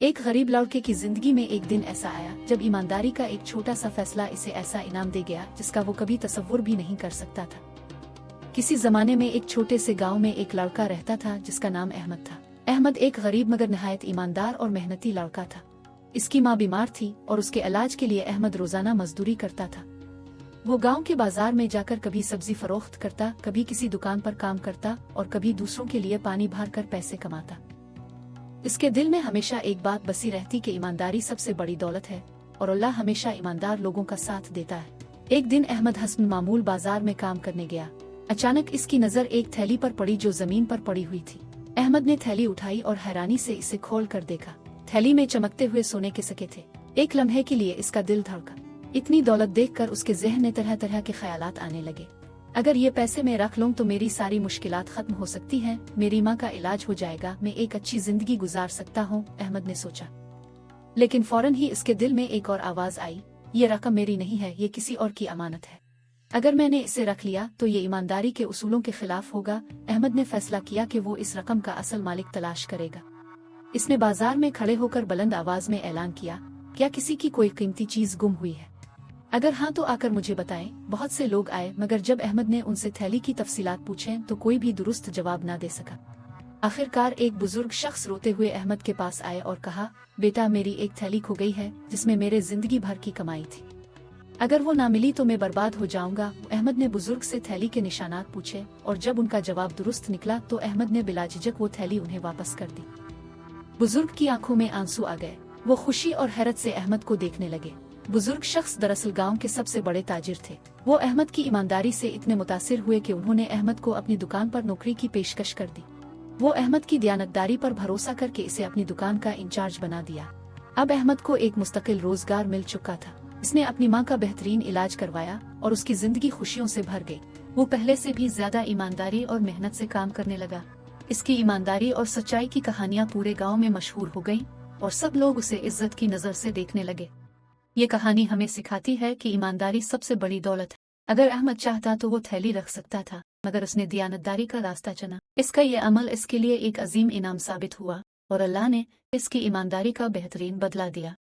एक गरीब लड़के की जिंदगी में एक दिन ऐसा आया जब ईमानदारी का एक छोटा सा फैसला इसे ऐसा इनाम दे गया जिसका वो कभी तसव्वुर भी नहीं कर सकता था। किसी जमाने में एक छोटे से गांव में एक लड़का रहता था जिसका नाम अहमद था। अहमद एक गरीब मगर निहायत ईमानदार और मेहनती लड़का था। इसकी माँ बीमार थी और उसके इलाज के लिए अहमद रोजाना मजदूरी करता था। वो गांव के बाजार में जाकर कभी सब्जी फरोख्त करता, कभी किसी दुकान पर काम करता और कभी दूसरों के लिए पानी भर कर पैसे कमाता। इसके दिल में हमेशा एक बात बसी रहती कि ईमानदारी सबसे बड़ी दौलत है और अल्लाह हमेशा ईमानदार लोगों का साथ देता है। एक दिन अहमद हसन मामूल बाजार में काम करने गया। अचानक इसकी नजर एक थैली पर पड़ी जो जमीन पर पड़ी हुई थी। अहमद ने थैली उठाई और हैरानी से इसे खोल कर देखा। थैली में चमकते हुए सोने के सिक्के थे। एक लम्हे के लिए इसका दिल धड़का। इतनी दौलत देखकर उसके ज़हन में तरह तरह के ख्यालात आने लगे। अगर ये पैसे मैं रख लूं तो मेरी सारी मुश्किलात खत्म हो सकती हैं, मेरी माँ का इलाज हो जाएगा, मैं एक अच्छी जिंदगी गुजार सकता हूँ, अहमद ने सोचा। लेकिन फौरन ही इसके दिल में एक और आवाज आई, ये रकम मेरी नहीं है, ये किसी और की अमानत है। अगर मैंने इसे रख लिया तो ये ईमानदारी के उसूलों के खिलाफ होगा। अहमद ने फैसला किया कि वो इस रकम का असल मालिक तलाश करेगा। इसने बाजार में खड़े होकर बुलंद आवाज में ऐलान किया, क्या किसी की कोई कीमती चीज गुम हुई है? अगर हाँ तो आकर मुझे बताएं। बहुत से लोग आए मगर जब अहमद ने उनसे थैली की तफसीलात पूछें तो कोई भी दुरुस्त जवाब ना दे सका। आखिरकार एक बुजुर्ग शख्स रोते हुए अहमद के पास आए और कहा, बेटा मेरी एक थैली खो गई है जिसमें मेरे जिंदगी भर की कमाई थी। अगर वो ना मिली तो मैं बर्बाद हो जाऊंगा। अहमद ने बुजुर्ग से थैली के निशानात पूछे और जब उनका जवाब दुरुस्त निकला तो अहमद ने बिलाझिझक वो थैली उन्हें वापस कर दी। बुजुर्ग की आंखों में आंसू आ गए। वो खुशी और हैरत से अहमद को देखने लगे। बुजुर्ग शख्स दरअसल गांव के सबसे बड़े ताजिर थे। वो अहमद की ईमानदारी से इतने मुतासिर हुए कि उन्होंने अहमद को अपनी दुकान पर नौकरी की पेशकश कर दी। वो अहमद की दयानतदारी पर भरोसा करके इसे अपनी दुकान का इंचार्ज बना दिया। अब अहमद को एक मुस्तकिल रोजगार मिल चुका था। इसने अपनी माँ का बेहतरीन इलाज करवाया और उसकी जिंदगी खुशियों से भर गई। वो पहले से भी ज्यादा ईमानदारी और मेहनत से काम करने लगा। इसकी ईमानदारी और सच्चाई की कहानियां पूरे गाँव में मशहूर हो गयी और सब लोग उसे इज्जत की नजर से देखने लगे। ये कहानी हमें सिखाती है कि ईमानदारी सबसे बड़ी दौलत है। अगर अहमद चाहता तो वो थैली रख सकता था, मगर उसने दियानतदारी का रास्ता चुना। इसका ये अमल इसके लिए एक अजीम इनाम साबित हुआ और अल्लाह ने इसकी ईमानदारी का बेहतरीन बदला दिया।